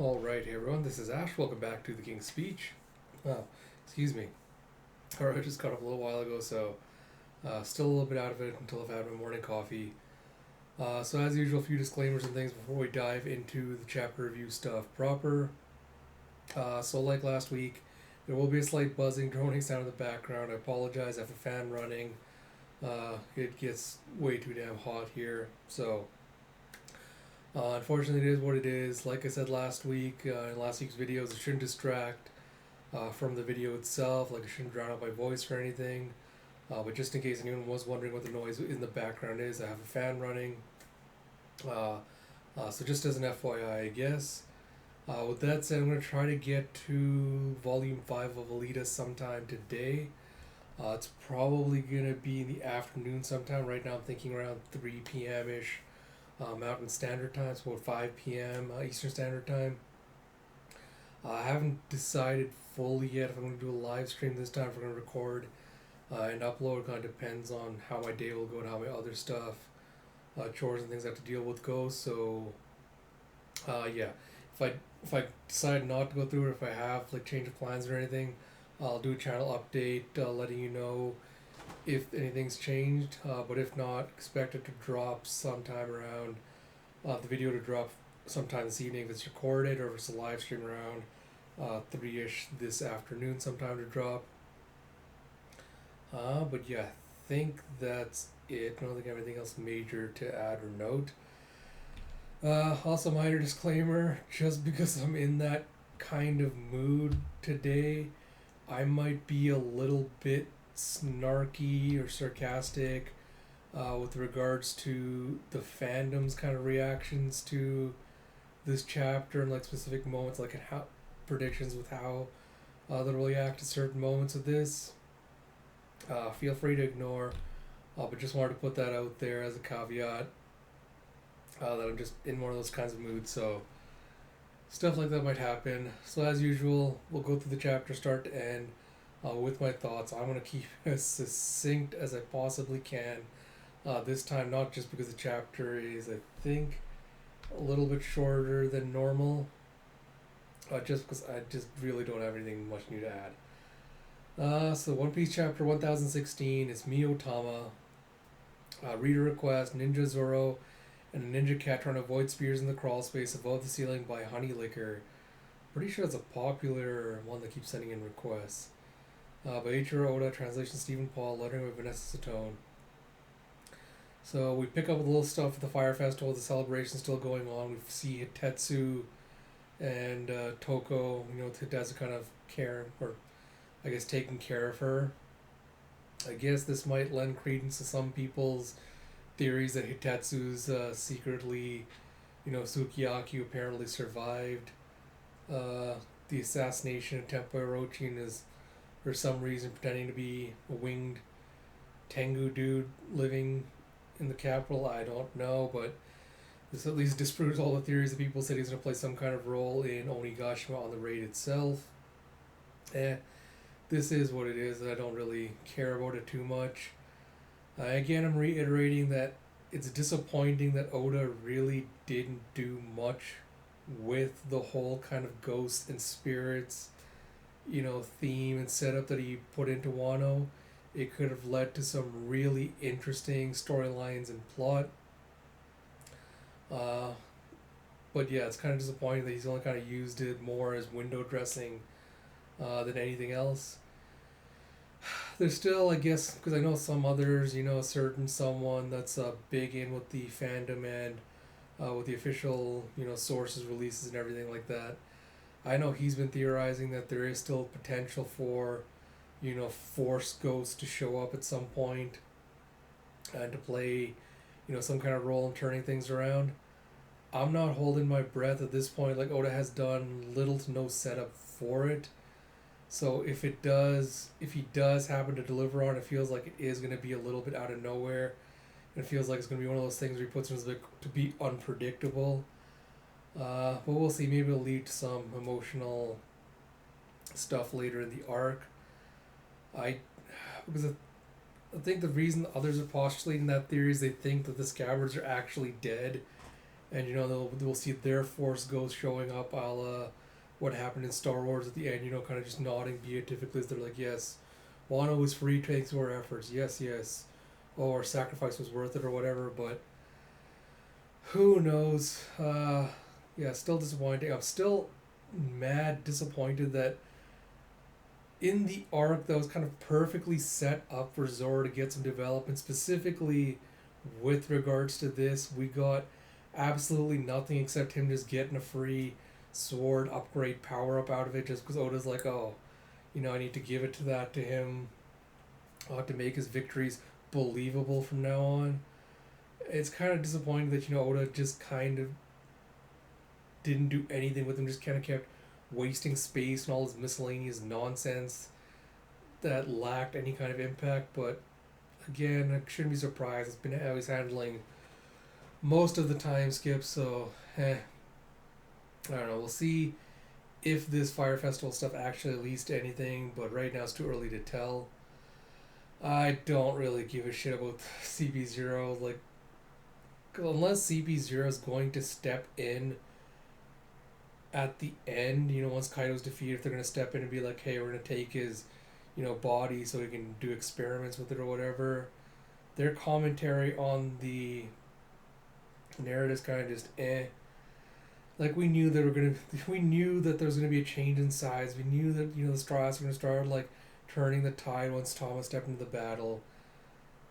Alright, hey everyone, this is Ash. Welcome back to the King's Speech. Oh, excuse me. Alright, I just got up a little while ago, so still a little bit out of it until I've had my morning coffee. So, as usual, a few disclaimers and things before we dive into the chapter review stuff proper. Like last week, there will be a slight buzzing, droning sound in the background. I apologize, I have the fan running. It gets way too damn hot here, so unfortunately, it is what it is. Like I said last week, in last week's videos, it shouldn't distract from the video itself. Like, it shouldn't drown out my voice or anything. But just in case anyone was wondering what the noise in the background is, I have a fan running. So just as an FYI, I guess. With that said, I'm going to try to get to Volume 5 of Alita sometime today. It's probably going to be in the afternoon sometime. Right now I'm thinking around 3 p.m.-ish. Mountain Standard Time, so about 5 p.m. Eastern Standard Time. I haven't decided fully yet if I'm going to do a live stream this time, if we're going to record and upload. It kind of depends on how my day will go and how my other stuff, chores and things I have to deal with go. So, yeah, if I decide not to go through it, if I have like change of plans or anything, I'll do a channel update, letting you know if anything's changed, but if not, expect it to drop sometime around the video to drop sometime this evening if it's recorded, or if it's a live stream around 3-ish this afternoon sometime to drop. But yeah, I think that's it. I don't think I have anything else major to add or note. Also, minor disclaimer, just because I'm in that kind of mood today, I might be a little bit snarky or sarcastic with regards to the fandom's kind of reactions to this chapter and like specific moments, like how predictions with how they'll react to certain moments of this. Feel free to ignore, but just wanted to put that out there as a caveat, that I'm just in one of those kinds of moods, so stuff like that might happen. So as usual, we'll go through the chapter start to end with my thoughts. I'm going to keep as succinct as I possibly can this time, not just because the chapter is, I think, a little bit shorter than normal, just because I just really don't have anything much new to add. So One Piece chapter 1016 is me, Otama, reader request, Ninja Zoro, and a ninja cat trying to avoid spears in the crawl space above the ceiling by Honey Liquor. Pretty sure it's a popular one that keeps sending in requests. By Eiichiro Oda, translation Stephen Paul, lettering by Vanessa Satone. So we pick up with a little stuff at the Fire Festival, the celebration still going on. We see Tetsu and Toko, Tetsu kind of caring, or I guess taking care of her. I guess this might lend credence to some people's theories that Hitetsu's secretly, Sukiyaki apparently survived the assassination attempt by Orochi and is for some reason pretending to be a winged Tengu dude living in the capital. I don't know, but this at least disproves all the theories that people said he's going to play some kind of role in Onigashima on the raid itself. This is what it is. I don't really care about it too much. Again, I'm reiterating that it's disappointing that Oda really didn't do much with the whole kind of ghosts and spirits, theme and setup that he put into Wano. It could have led to some really interesting storylines and plot. But yeah, it's kind of disappointing that he's only kind of used it more as window dressing than anything else. There's still, I guess, because I know some others, a certain someone that's big in with the fandom and with the official, sources, releases, and everything like that. I know he's been theorizing that there is still potential for, Force Ghosts to show up at some point and to play, some kind of role in turning things around. I'm not holding my breath at this point. Like, Oda has done little to no setup for it. So if he does happen to deliver on it, feels like it is going to be a little bit out of nowhere. It feels like it's going to be one of those things where he puts it to be unpredictable. But we'll see. Maybe it'll lead to some emotional stuff later in the arc. Because I think the reason others are postulating that theory is they think that the scabbards are actually dead, and we'll see their Force Ghost showing up, a la what happened in Star Wars at the end. Kind of just nodding beatifically as they're like, yes, Wano was free thanks to our efforts. Yes, yes. Oh, our sacrifice was worth it or whatever. But who knows? Yeah, still disappointing. I'm still mad disappointed that in the arc that was kind of perfectly set up for Zoro to get some development, specifically with regards to this, we got absolutely nothing except him just getting a free sword upgrade power up out of it just because Oda's like, oh, I need to give it to him to make his victories believable from now on. It's kind of disappointing that, Oda just kind of didn't do anything with him, just kind of kept wasting space and all this miscellaneous nonsense that lacked any kind of impact. But again, I shouldn't be surprised. It's been how he's handling most of the time skip, so I don't know. We'll see if this Fire Festival stuff actually leads to anything, but right now it's too early to tell. I don't really give a shit about CP0. Like, unless CP0 is going to step in at the end, once Kaido's defeated, if they're going to step in and be like, hey, we're going to take his, body so we can do experiments with it or whatever. Their commentary on the narrative's kind of just Like, we knew that there was gonna be a change in size. We knew that the Straws were gonna start like turning the tide once Thomas stepped into the battle.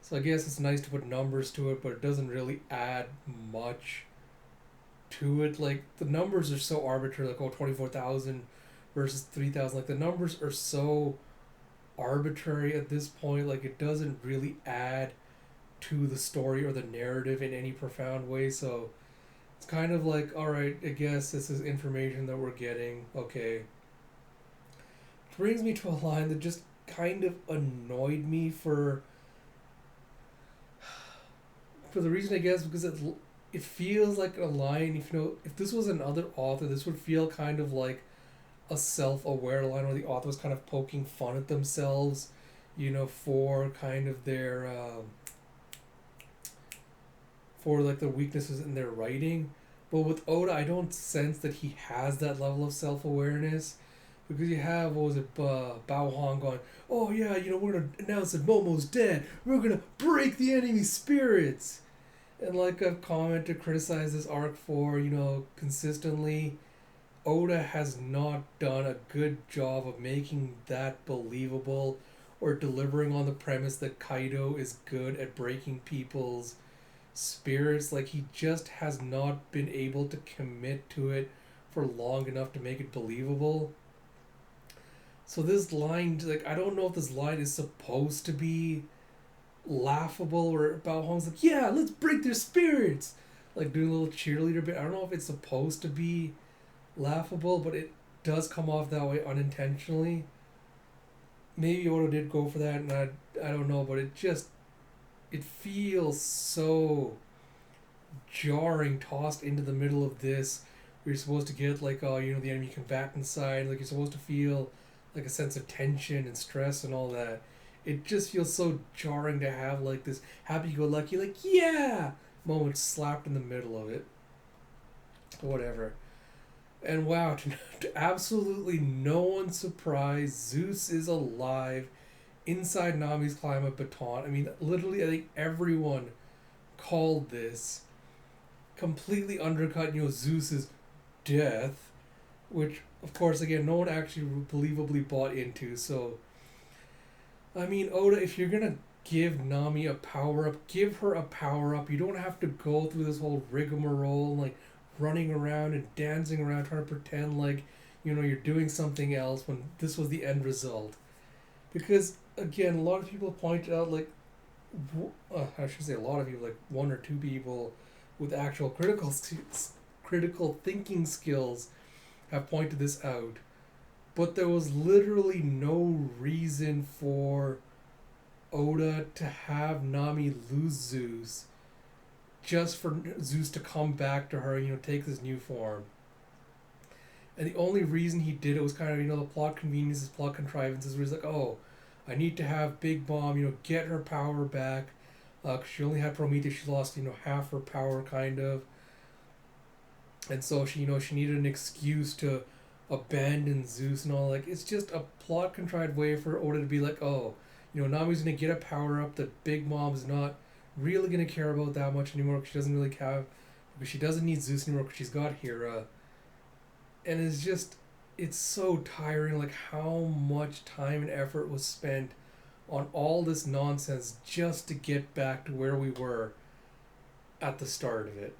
So I guess it's nice to put numbers to it, but it doesn't really add much to it. Like, the numbers are so arbitrary. Like, 24,000 versus 3,000. Like, the numbers are so arbitrary at this point. Like, it doesn't really add to the story or the narrative in any profound way. So it's kind of like, alright, I guess this is information that we're getting. Okay. It brings me to a line that just kind of annoyed me for the reason, I guess, because it feels like a line. If this was another author, this would feel kind of like a self-aware line where the author was kind of poking fun at themselves, for kind of their for like the weaknesses in their writing. But with Oda, I don't sense that he has that level of self-awareness, because you have, what was it, Bao Huang going, oh yeah, we're going to announce that Momo's dead, we're going to break the enemy spirits. And like I've commented, criticized this arc for, consistently, Oda has not done a good job of making that believable or delivering on the premise that Kaido is good at breaking people's spirits. Like, he just has not been able to commit to it for long enough to make it believable. So this line, like, I don't know if this line is supposed to be laughable, or Bao Hong's like, yeah, let's break their spirits, like doing a little cheerleader bit. I don't know if it's supposed to be laughable, but it does come off that way unintentionally. Maybe Oda did go for that, and I don't know, but it feels so jarring, tossed into the middle of this, where you're supposed to get like, the enemy combatant side, like you're supposed to feel like a sense of tension and stress and all that. It just feels so jarring to have like this happy-go-lucky, like, yeah, moment slapped in the middle of it. Whatever. And wow, to absolutely no one's surprise, Zeus is alive inside Nami's climate baton. I mean, literally, I think everyone called this, completely undercut, Zeus's death, which, of course, again, no one actually believably bought into. So, I mean, Oda, if you're gonna give Nami a power-up, give her a power-up. You don't have to go through this whole rigmarole, like, running around and dancing around trying to pretend like, you're doing something else when this was the end result. Because, again, a lot of people pointed out, like, I should say a lot of people, like one or two people with actual critical thinking skills have pointed this out. But there was literally no reason for Oda to have Nami lose Zeus just for Zeus to come back to her, take this new form. And the only reason he did it was kind of, the plot conveniences, plot contrivances, where he's like, oh, I need to have Big Mom, get her power back. Cause she only had Prometheus, she lost, half her power, kind of. and so she needed an excuse to abandon Zeus and all. Like, it's just a plot contrived way for Oda to be like, oh, Nami's gonna get a power up that Big Mom's not really gonna care about that much anymore because she doesn't really have, because she doesn't need Zeus anymore because she's got Hera. And it's so tiring, like how much time and effort was spent on all this nonsense just to get back to where we were at the start of it.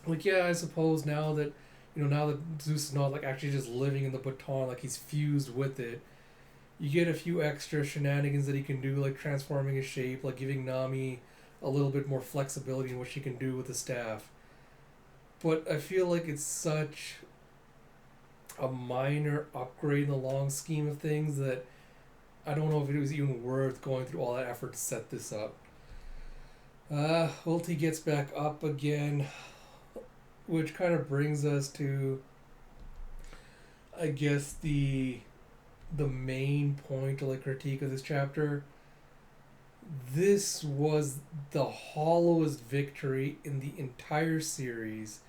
Like, yeah, I suppose now that Zeus is not like actually just living in the baton, like he's fused with it, you get a few extra shenanigans that he can do, like transforming his shape, like giving Nami a little bit more flexibility in what she can do with the staff. But I feel like it's such a minor upgrade in the long scheme of things that I don't know if it was even worth going through all that effort to set this up. Ulti gets back up again, which kind of brings us to, I guess, the main point of like critique of this chapter. This was the hollowest victory in the entire series.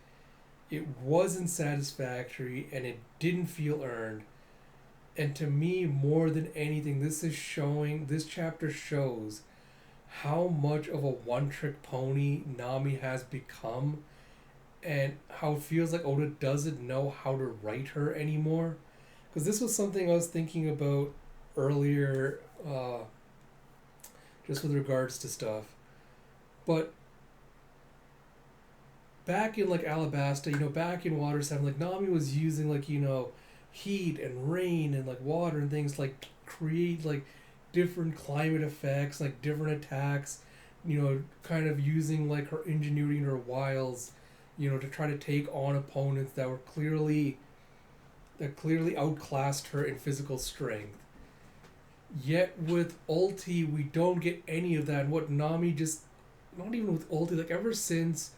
It wasn't satisfactory and it didn't feel earned. And to me, more than anything, this chapter shows how much of a one-trick pony Nami has become, and how it feels like Oda doesn't know how to write her anymore. Because this was something I was thinking about earlier, just with regards to stuff. But back in like Alabasta, back in Water 7, like Nami was using like, heat and rain and like water and things like create like different climate effects, like different attacks, kind of using like her ingenuity and her wiles, to try to take on opponents that clearly outclassed her in physical strength. Yet with ulti, we don't get any of that. And what Nami just, not even with ulti, like ever since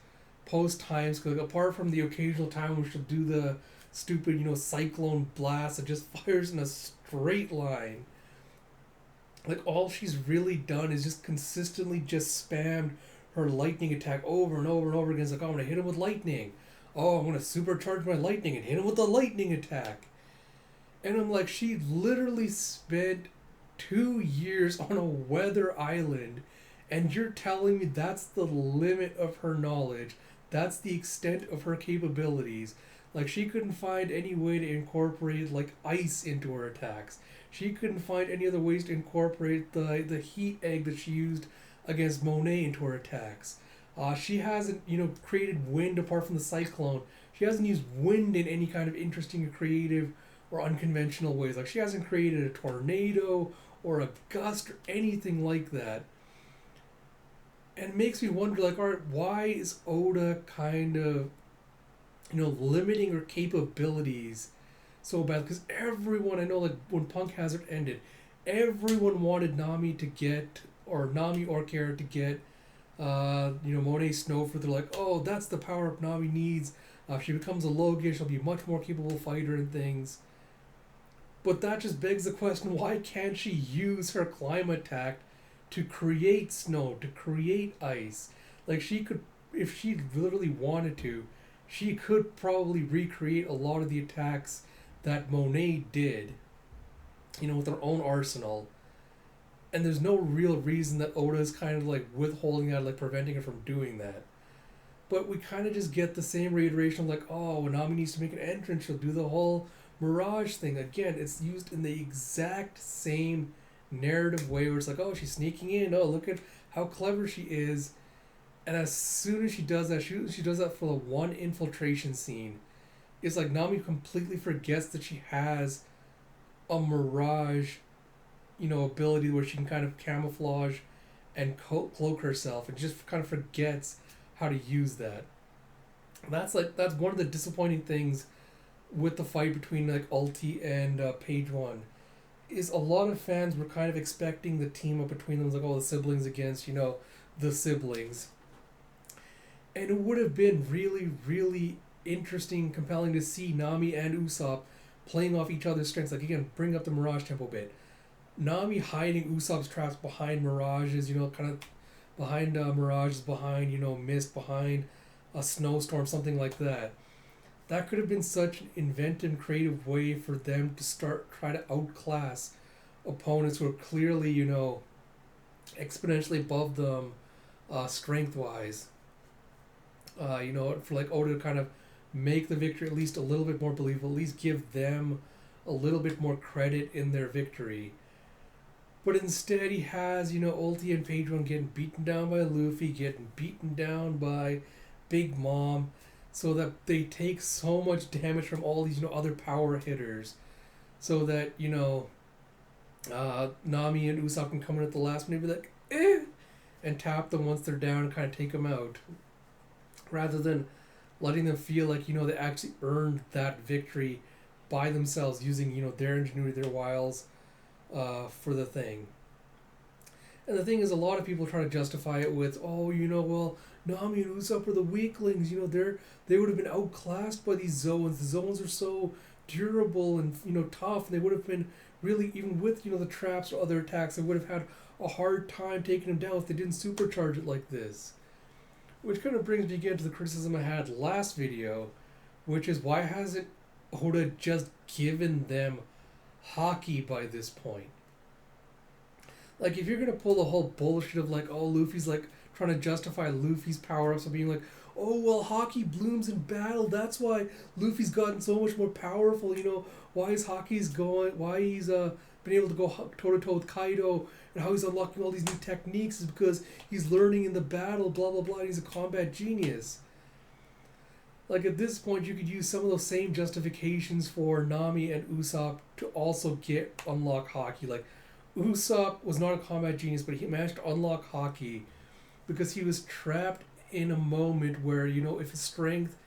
post times, like apart from the occasional time when she'll do the stupid, cyclone blast that just fires in a straight line, like all she's really done is just consistently just spammed her lightning attack over and over and over again. It's like, oh, I'm gonna hit him with lightning. Oh, I'm gonna supercharge my lightning and hit him with the lightning attack. And I'm like, she literally spent 2 years on a weather island, and you're telling me that's the limit of her knowledge, that's the extent of her capabilities. Like, she couldn't find any way to incorporate like ice into her attacks. She couldn't find any other ways to incorporate the heat egg that she used against Monet into her attacks. She hasn't created wind apart from the cyclone. She hasn't used wind in any kind of interesting or creative or unconventional ways. Like, she hasn't created a tornado or a gust or anything like that. And it makes me wonder, like, all right, why is Oda kind of, limiting her capabilities so bad? Because everyone, I know, like, when Punk Hazard ended, everyone wanted Nami or Kara to get, Monet Snowfruit. They're like, oh, that's the power up Nami needs. If she becomes a Logia, she'll be a much more capable fighter and things. But that just begs the question, why can't she use her climate attack to create snow, to create ice? Like, she could, if she literally wanted to, she could probably recreate a lot of the attacks that Monet did, with her own arsenal. And there's no real reason that Oda is kind of like withholding that, like preventing her from doing that. But we kind of just get the same reiteration of like, oh, when Nami needs to make an entrance, she'll do the whole Mirage thing. Again, it's used in the exact same narrative way where it's like, oh, she's sneaking in. Oh, look at how clever she is. And as soon as she does that, she does that for the one infiltration scene. It's like Nami completely forgets that she has a Mirage, ability where she can kind of camouflage and cloak herself, and just kind of forgets how to use that. That's one of the disappointing things with the fight between like Ulti and Page One, is a lot of fans were kind of expecting the team up between them, like all the siblings against the siblings, and it would have been really, really interesting, compelling to see Nami and Usopp playing off each other's strengths. Like, again, bring up the Mirage tempo bit. Nami hiding Usopp's traps behind Mirages, kind of behind Mirages, behind, Mist, behind a snowstorm, something like that. That could have been such an inventive, creative way for them to start try to outclass opponents who are clearly, exponentially above them, strength wise. For like Oda to kind of make the victory at least a little bit more believable, at least give them a little bit more credit in their victory. But instead, he has, Ulti and Pedro getting beaten down by Luffy, getting beaten down by Big Mom, so that they take so much damage from all these, other power hitters, so that, Nami and Usopp can come in at the last minute and be like, and tap them once they're down and kind of take them out, rather than letting them feel like, they actually earned that victory by themselves using, their ingenuity, their wiles, for the thing. And the thing is, a lot of people try to justify it with, well, Nami and Usopp are the weaklings. They would have been outclassed by these Zoans. The Zoans are so durable and tough, and they would have been really, even with the traps or other attacks, they would have had a hard time taking them down if they didn't supercharge it like this. Which kind of brings me again to the criticism I had last video, which is, why hasn't Oda just given them Haki by this point? Like, if you're gonna pull the whole bullshit of like, Luffy's like trying to justify Luffy's power-ups of being like, well, Haki blooms in battle, that's why Luffy's gotten so much more powerful, why he's been able to go toe-to-toe with Kaido, and how he's unlocking all these new techniques is because he's learning in the battle, blah blah blah, and he's a combat genius. Like, at this point, you could use some of those same justifications for Nami and Usopp to also unlock Haki. Like, Usopp was not a combat genius, but he managed to unlock Haki because he was trapped in a moment where, if his strength,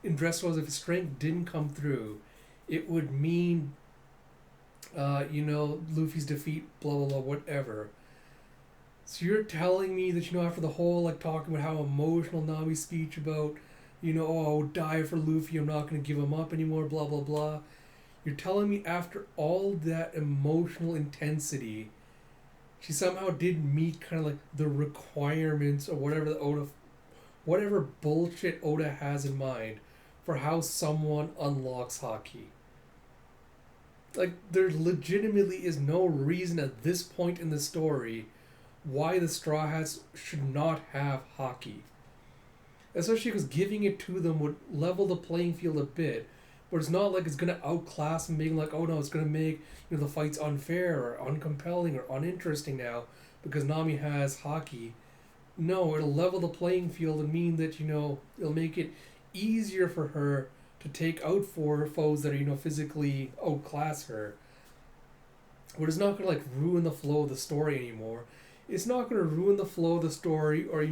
in Dressrosa, if his strength didn't come through, it would mean, Luffy's defeat, blah, blah, blah, whatever. So you're telling me that, after the whole, like, talking about how emotional Nami's speech about, I would die for Luffy, I'm not going to give him up anymore, blah, blah, blah. You're telling me after all that emotional intensity, she somehow didn't meet kind of like the requirements or whatever bullshit Oda has in mind for how someone unlocks Haki. Like, there legitimately is no reason at this point in the story why the Straw Hats should not have Haki. Especially because giving it to them would level the playing field a bit. But it's not like it's going to outclass them, being like, it's going to make the fights unfair or uncompelling or uninteresting now because Nami has Haki. No, it'll level the playing field and mean that, it'll make it easier for her to take out foes that are, physically outclass her. But it's not going to, like, ruin the flow of the story anymore. It's not going to ruin the flow of the story or,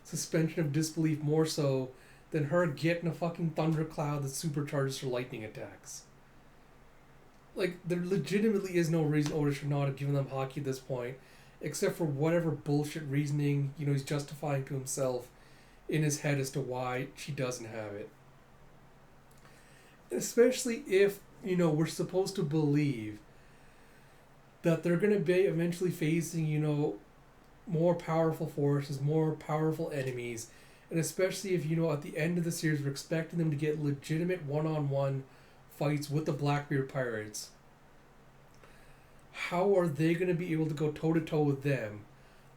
suspension of disbelief more so than her getting a fucking thundercloud that supercharges her lightning attacks. Like, there legitimately is no reason Oda should not have given them Haki at this point, except for whatever bullshit reasoning, he's justifying to himself in his head as to why she doesn't have it. Especially if, we're supposed to believe that they're going to be eventually facing, more powerful forces, more powerful enemies, and especially if, at the end of the series, we're expecting them to get legitimate one-on-one fights with the Blackbeard Pirates. How are they going to be able to go toe-to-toe with them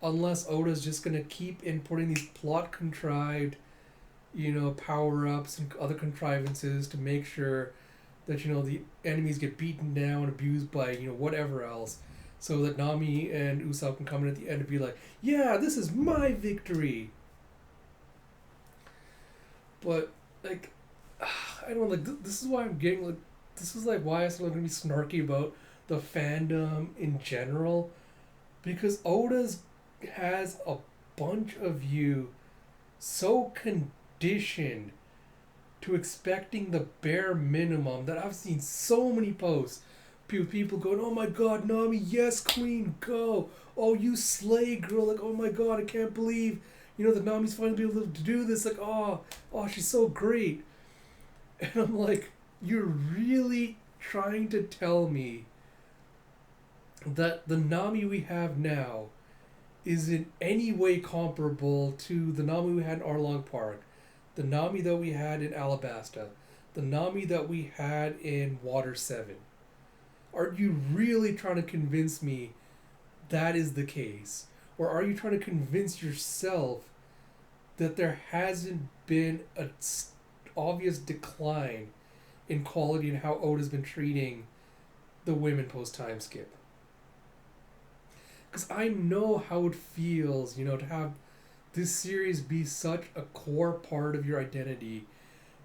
unless Oda's just going to keep inputting these plot-contrived, power-ups and other contrivances to make sure that, the enemies get beaten down, abused by, whatever else, so that Nami and Usopp can come in at the end and be like, yeah, this is my victory. But, like, I don't know, like, this is why I'm getting, like, this is, like, why I started going to be snarky about the fandom in general, because Oda's has a bunch of you so conditioned to expecting the bare minimum that I've seen so many posts. People going, oh my god, Nami, yes, queen, go. Oh, you slay, girl. Like, oh my god, I can't believe, that Nami's finally able to do this. Like, oh, she's so great. And I'm like, you're really trying to tell me that the Nami we have now is in any way comparable to the Nami we had in Arlong Park, the Nami that we had in Alabasta, the Nami that we had in Water 7. Are you really trying to convince me that is the case? Or are you trying to convince yourself that there hasn't been an obvious decline in quality and how Oda's been treating the women post time skip? Because I know how it feels, to have this series be such a core part of your identity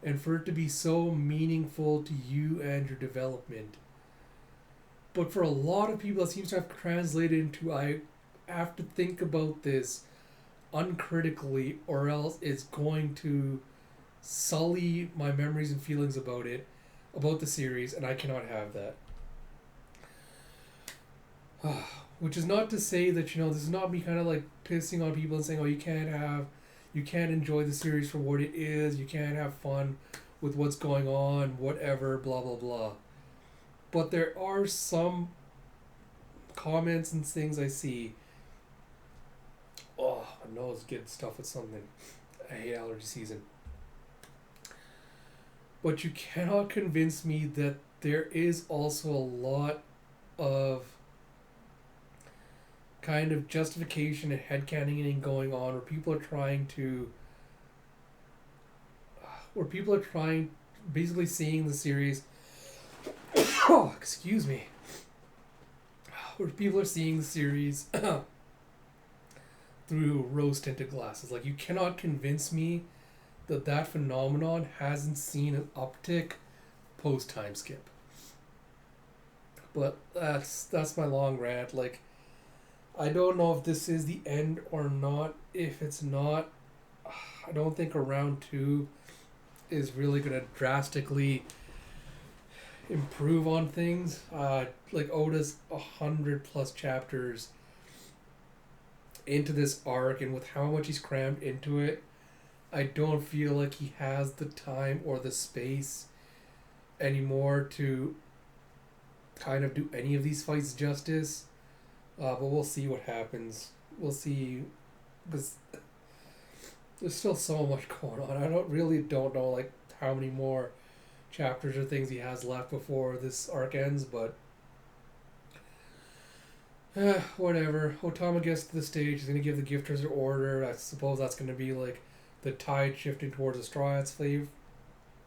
and for it to be so meaningful to you and your development. But for a lot of people, it seems to have translated into I have to think about this uncritically or else it's going to sully my memories and feelings about the series, and I cannot have that. Which is not to say that, this is not me kind of like pissing on people and saying, oh, you can't enjoy the series for what it is, you can't have fun with what's going on, whatever, blah, blah, blah. But there are some comments and things I see. Oh, my nose getting stuff with something. I hate allergy season. But you cannot convince me that there is also a lot of kind of justification and headcanoning going on where people are trying basically seeing the series where people are seeing the series through rose-tinted glasses. Like, you cannot convince me that phenomenon hasn't seen an uptick post-time skip. But that's my long rant. Like, I don't know if this is the end or not. If it's not, I don't think a round 2 is really going to drastically improve on things. Like, Oda's 100+ chapters into this arc, and with how much he's crammed into it, I don't feel like he has the time or the space anymore to kind of do any of these fights justice. But we'll see what happens. We'll see, because there's still so much going on. I don't know like how many more chapters or things he has left before this arc ends, but whatever. Otama gets to the stage. He's going to give the gifters their order. I suppose that's going to be like the tide shifting towards the Straw Hats'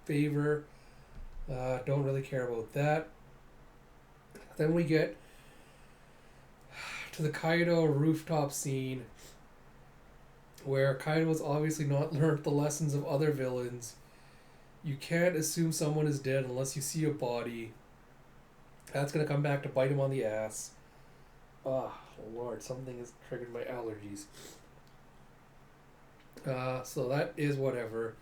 favor. Don't really care about that. Then we get to the Kaido rooftop scene, where Kaido has obviously not learned the lessons of other villains. You can't assume someone is dead unless you see a body. That's going to come back to bite him on the ass. Oh, Lord, something has triggered my allergies. So that is whatever.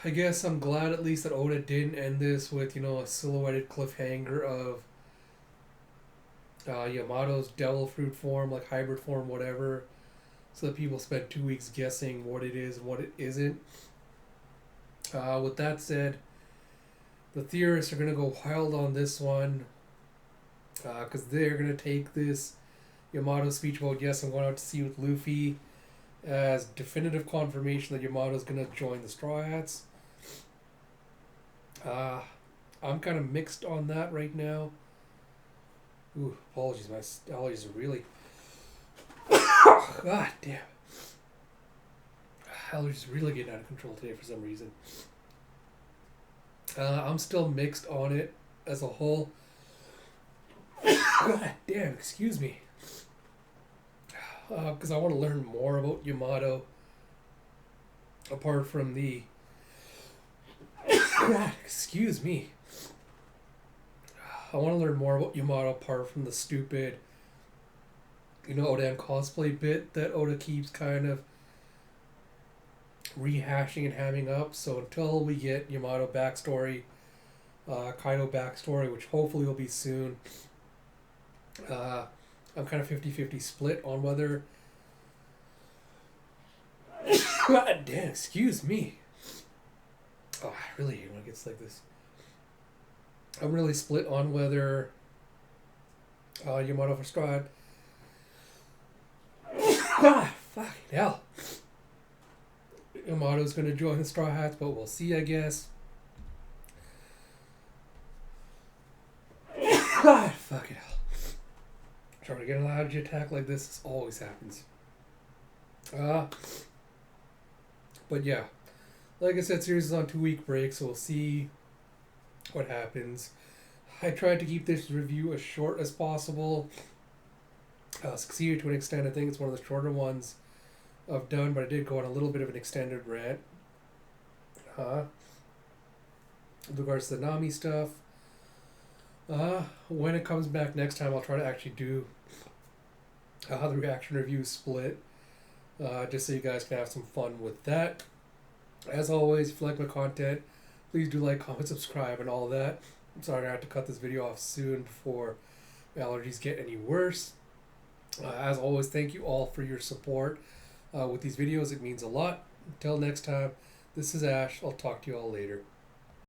I guess I'm glad at least that Oda didn't end this with, a silhouetted cliffhanger of Yamato's devil fruit form, like hybrid form, whatever, so that people spent 2 weeks guessing what it is and what it isn't. With that said, the theorists are going to go wild on this one, because they're going to take this Yamato speech about, yes, I'm going out to sea with Luffy, as definitive confirmation that Yamato's going to join the Straw Hats. I'm kind of mixed on that right now. Ooh, apologies, my allergies are really... God damn. Allergies really getting out of control today for some reason. I'm still mixed on it as a whole. God damn, excuse me. Because I want to learn more about Yamato, apart from the... God, excuse me. I want to learn more about Yamato apart from the stupid, Odan cosplay bit that Oda keeps kind of rehashing and hamming up. So until we get Yamato backstory, Kaido backstory, which hopefully will be soon, I'm kind of 50-50 split on whether... God damn, excuse me. Oh, I really hate when it gets like this. I'm really split on whether Yamato for Straw. Ah, fucking hell. Yamato's going to join the Straw Hats, but we'll see, I guess. trying to get an allergy attack like this always happens. Uh, but yeah, like I said, series is on 2 week break, so we'll see what happens. I tried to keep this review as short as possible. Succeeded to an extent. I think it's one of the shorter ones I've done, but I did go on a little bit of an extended rant. With regards to the Nami stuff. When it comes back next time, I'll try to actually do the reaction review split, just so you guys can have some fun with that. As always, if you like my content, please do like, comment, subscribe, and all that. I'm sorry I have to cut this video off soon before my allergies get any worse. As always, thank you all for your support with these videos. It means a lot. Until next time, this is Ash. I'll talk to you all later.